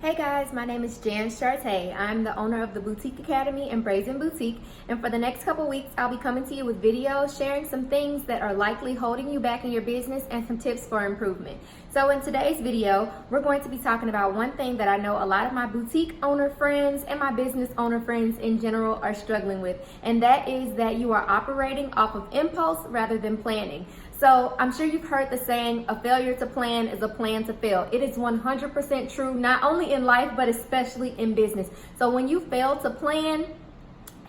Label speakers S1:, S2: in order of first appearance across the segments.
S1: Hey guys, my name is Jan Charté. I'm the owner of the Boutique Academy and Brazen Boutique, and for the next couple weeks I'll be coming to you with videos sharing some things that are likely holding you back in your business and some tips for improvement. So in today's video, we're going to be talking about one thing that I know a lot of my boutique owner friends and my business owner friends in general are struggling with, and that is that you are operating off of impulse rather than planning. So I'm sure you've heard the saying, a failure to plan is a plan to fail. It is 100% true, not only in life, but especially in business. So when you fail to plan,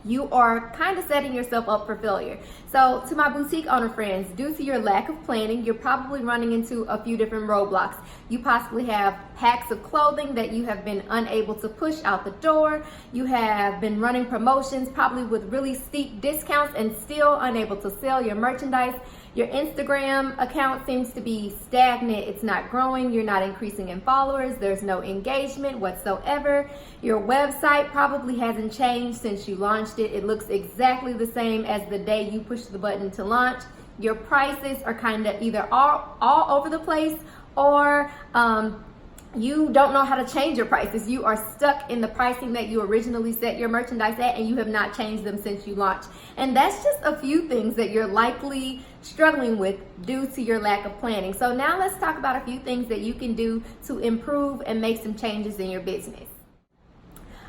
S1: you are kind of setting yourself up for failure. So to my boutique owner friends, due to your lack of planning, you're probably running into a few different roadblocks. You possibly have packs of clothing that you have been unable to push out the door. You have been running promotions, probably with really steep discounts, and still unable to sell your merchandise. Your Instagram account seems to be stagnant. It's not growing. You're not increasing in followers. There's no engagement whatsoever. Your website probably hasn't changed since you launched it. It looks exactly the same as the day you pushed the button to launch. Your prices are kind of either all over the place, or you don't know how to change your prices. You are stuck in the pricing that you originally set your merchandise at, and you have not changed them since you launched. And that's just a few things that you're likely struggling with due to your lack of planning. So now let's talk about a few things that you can do to improve and make some changes in your business.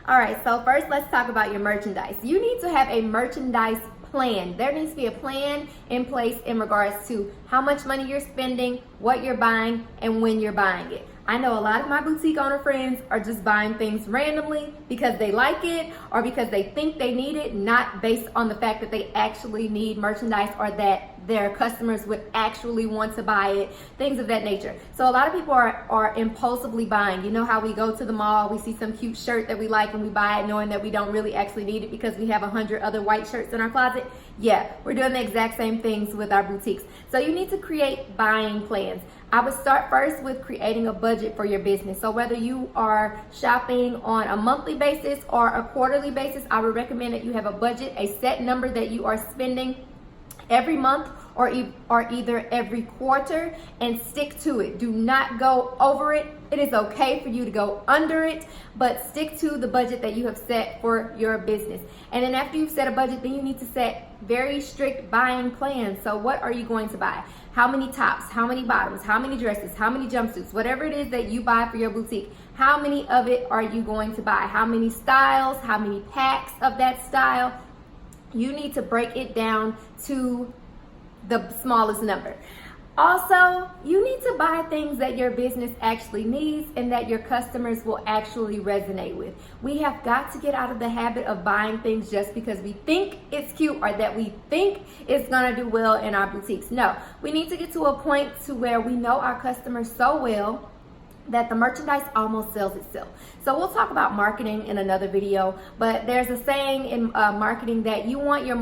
S1: All right, so first let's talk about your merchandise. You need to have a merchandise plan. There needs to be a plan in place in regards to how much money you're spending, what you're buying, and when you're buying it. I know a lot of my boutique owner friends are just buying things randomly because they like it or because they think they need it, not based on the fact that they actually need merchandise or that their customers would actually want to buy it, things of that nature. So a lot of people are impulsively buying. You know how we go to the mall, we see some cute shirt that we like and we buy it knowing that we don't really actually need it because we have 100 other white shirts in our closet? Yeah, we're doing the exact same things with our boutiques. So you need to create buying plans. I would start first with creating a budget for your business. So whether you are shopping on a monthly basis or a quarterly basis, I would recommend that you have a budget, a set number that you are spending every month or either every quarter, and stick to it. Do not go over it. It is okay for you to go under it, but stick to the budget that you have set for your business. And then after you've set a budget, then you need to set very strict buying plans. So what are you going to buy? How many tops, how many bottoms, how many dresses, how many jumpsuits, whatever it is that you buy for your boutique, how many of it are you going to buy? How many styles, how many packs of that style? You need to break it down to the smallest number. Also, you need to buy things that your business actually needs and that your customers will actually resonate with. We have got to get out of the habit of buying things just because we think it's cute or that we think it's gonna do well in our boutiques. No, we need to get to a point to where we know our customers so well that the merchandise almost sells itself. So we'll talk about marketing in another video, but there's a saying in marketing that you want your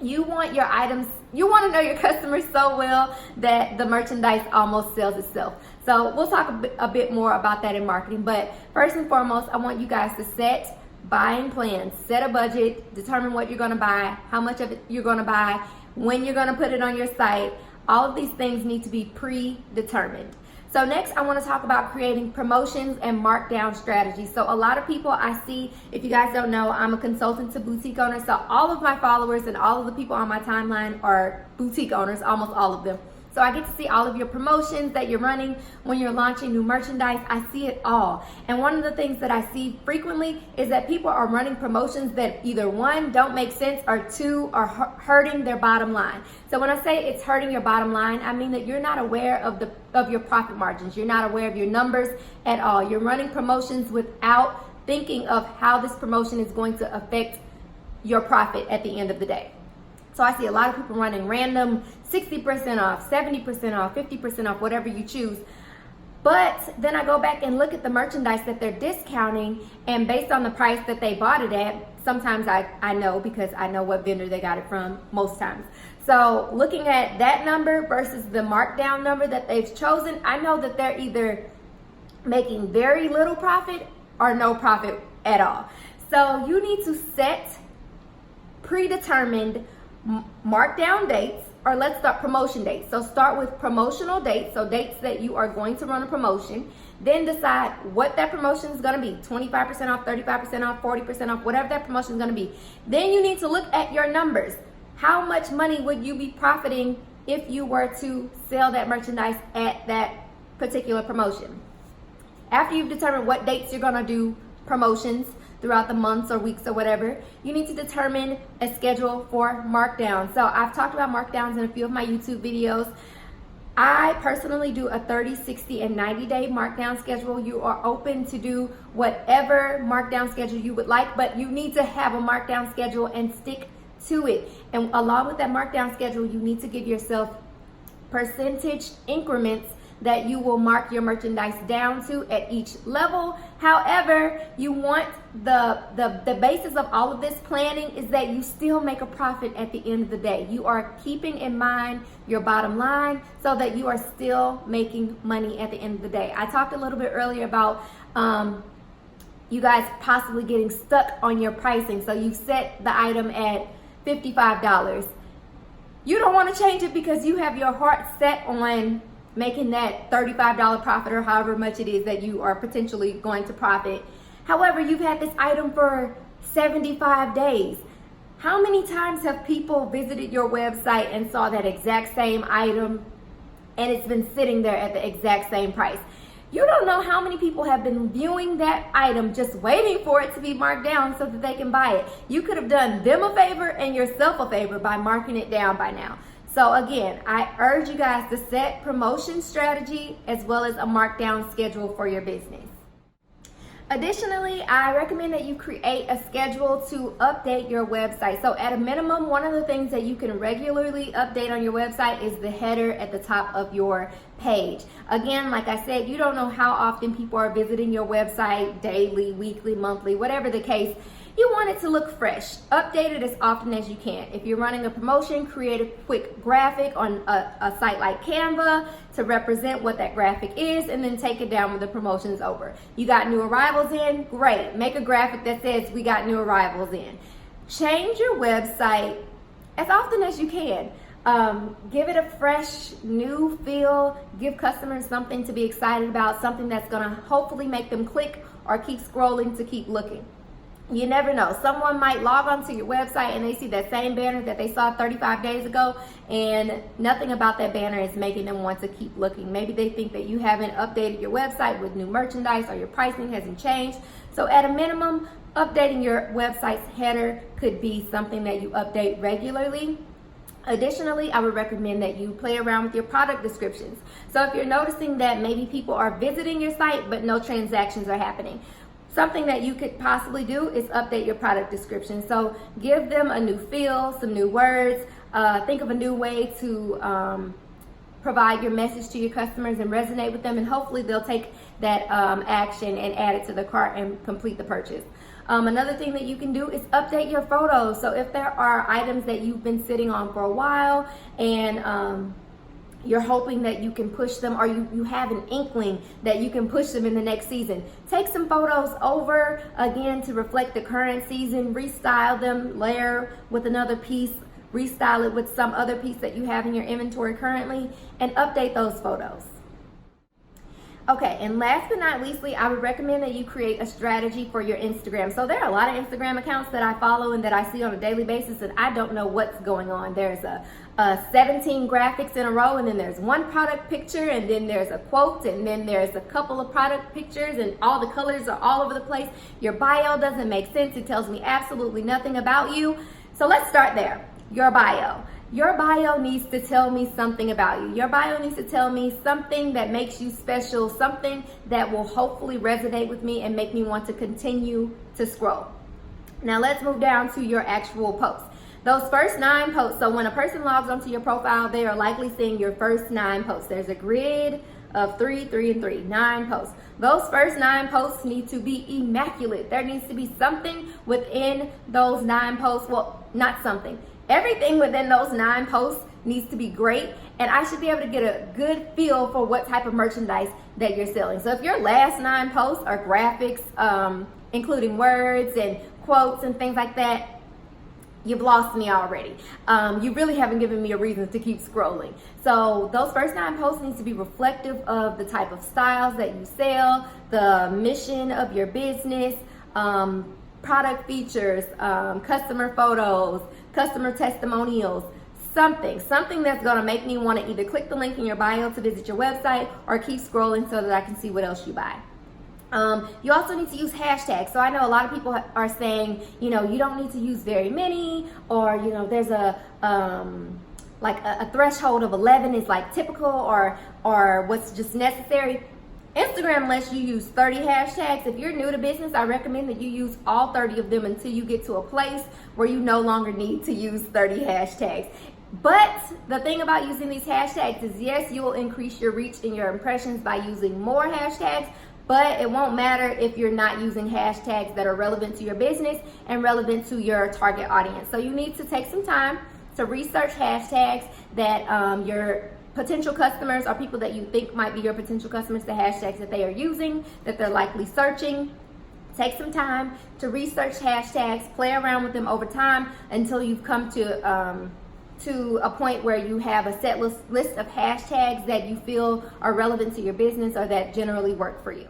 S1: you want your items, you want to know your customers so well that the merchandise almost sells itself. So we'll talk a bit more about that in marketing, but first and foremost, I want you guys to set buying plans, set a budget, determine what you're going to buy, how much of it you're going to buy, when you're going to put it on your site. All of these things need to be predetermined. So next, I want to talk about creating promotions and markdown strategies. So a lot of people I see, if you guys don't know, I'm a consultant to boutique owners. So all of my followers and all of the people on my timeline are boutique owners, almost all of them. So I get to see all of your promotions that you're running when you're launching new merchandise. I see it all. And one of the things that I see frequently is that people are running promotions that either one, don't make sense, or two, are hurting their bottom line. So when I say it's hurting your bottom line, I mean that you're not aware of your profit margins. You're not aware of your numbers at all. You're running promotions without thinking of how this promotion is going to affect your profit at the end of the day. So I see a lot of people running random 60% off, 70% off, 50% off, whatever you choose. But then I go back and look at the merchandise that they're discounting, and based on the price that they bought it at, sometimes I know because I know what vendor they got it from most times. So looking at that number versus the markdown number that they've chosen, I know that they're either making very little profit or no profit at all. So you need to set predetermined markdown dates let's start promotion dates. So start with promotional dates, so dates that you are going to run a promotion. Then decide what that promotion is going to be, 25% off, 35% off, 40% off, whatever that promotion is going to be. Then you need to look at your numbers. How much money would you be profiting if you were to sell that merchandise at that particular promotion? After you've determined what dates you're going to do promotions throughout the months or weeks or whatever, you need to determine a schedule for markdowns. So I've talked about markdowns in a few of my YouTube videos. I personally do a 30, 60, and 90-day markdown schedule. You are open to do whatever markdown schedule you would like, but you need to have a markdown schedule and stick to it. And along with that markdown schedule, you need to give yourself percentage increments that you will mark your merchandise down to at each level. However, you want the basis of all of this planning is that you still make a profit at the end of the day. You are keeping in mind your bottom line so that you are still making money at the end of the day. I talked a little bit earlier about you guys possibly getting stuck on your pricing. So you set the item at $55. You don't want to change it because you have your heart set on making that $35 profit or however much it is that you are potentially going to profit. However, you've had this item for 75 days. How many times have people visited your website and saw that exact same item and it's been sitting there at the exact same price? You don't know how many people have been viewing that item just waiting for it to be marked down so that they can buy it. You could have done them a favor and yourself a favor by marking it down by now. So again, I urge you guys to set promotion strategy as well as a markdown schedule for your business. Additionally, I recommend that you create a schedule to update your website. So at a minimum, one of the things that you can regularly update on your website is the header at the top of your page. Again, like I said, you don't know how often people are visiting your website, daily, weekly, monthly, whatever the case. You want it to look fresh. Update it as often as you can. If you're running a promotion, create a quick graphic on a site like Canva to represent what that graphic is, and then take it down when the promotion is over. You got new arrivals in? Great. Make a graphic that says we got new arrivals in. Change your website as often as you can. Give it a fresh, new feel. Give customers something to be excited about, something that's going to hopefully make them click or keep scrolling to keep looking. You never know. Someone might log onto your website and they see that same banner that they saw 35 days ago, and nothing about that banner is making them want to keep looking. Maybe they think that you haven't updated your website with new merchandise or your pricing hasn't changed. So at a minimum, updating your website's header could be something that you update regularly. Additionally, I would recommend that you play around with your product descriptions. So if you're noticing that maybe people are visiting your site but no transactions are happening, something that you could possibly do is update your product description. So give them a new feel, some new words. Think of a new way to provide your message to your customers and resonate with them, and hopefully they'll take that action and add it to the cart and complete the purchase. Another thing that you can do is update your photos. So if there are items that you've been sitting on for a while and you're hoping that you can push them, or you have an inkling that you can push them in the next season, take some photos over again to reflect the current season, restyle them, layer with another piece, restyle it with some other piece that you have in your inventory currently, and update those photos. Okay, and last but not leastly, I would recommend that you create a strategy for your Instagram. So there are a lot of Instagram accounts that I follow and that I see on a daily basis, and I don't know what's going on. There's a 17 graphics in a row, and then there's one product picture, and then there's a quote, and then there's a couple of product pictures, and all the colors are all over the place. Your bio doesn't make sense. It tells me absolutely nothing about you. So let's start there. Your bio. Your bio needs to tell me something about you. Your bio needs to tell me something that makes you special, something that will hopefully resonate with me and make me want to continue to scroll. Now let's move down to your actual posts. Those first 9 posts, so when a person logs onto your profile, they are likely seeing your first 9 posts. There's a grid of 3, 3, and 3, 9 posts. Those first 9 posts need to be immaculate. There needs to be something within those 9 posts. Well, not something. Everything within those 9 posts needs to be great, and I should be able to get a good feel for what type of merchandise that you're selling. So if your last 9 posts are graphics, including words and quotes and things like that, you've lost me already. You really haven't given me a reason to keep scrolling. So those first 9 posts need to be reflective of the type of styles that you sell, the mission of your business, product features, customer photos, customer testimonials, something that's going to make me want to either click the link in your bio to visit your website or keep scrolling so that I can see what else you buy. You also need to use hashtags. So I know a lot of people are saying, you don't need to use very many, or, there's a threshold of 11 is like typical or what's just necessary. Instagram lets you use 30 hashtags. If you're new to business, I recommend that you use all 30 of them until you get to a place where you no longer need to use 30 hashtags. But the thing about using these hashtags is, yes, you will increase your reach and your impressions by using more hashtags, but it won't matter if you're not using hashtags that are relevant to your business and relevant to your target audience. So you need to take some time to research hashtags that your potential customers or people that you think might be your potential customers, the hashtags that they are using, that they're likely searching. Take some time to research hashtags, play around with them over time until you've come to a point where you have a set list of hashtags that you feel are relevant to your business or that generally work for you.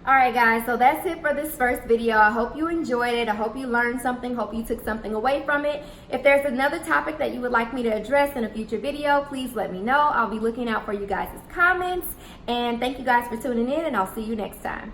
S1: All right, guys, so that's it for this first video. I hope you enjoyed it. I hope you learned something. Hope you took something away from it. If there's another topic that you would like me to address in a future video, please let me know. I'll be looking out for you guys' comments. And thank you guys for tuning in, and I'll see you next time.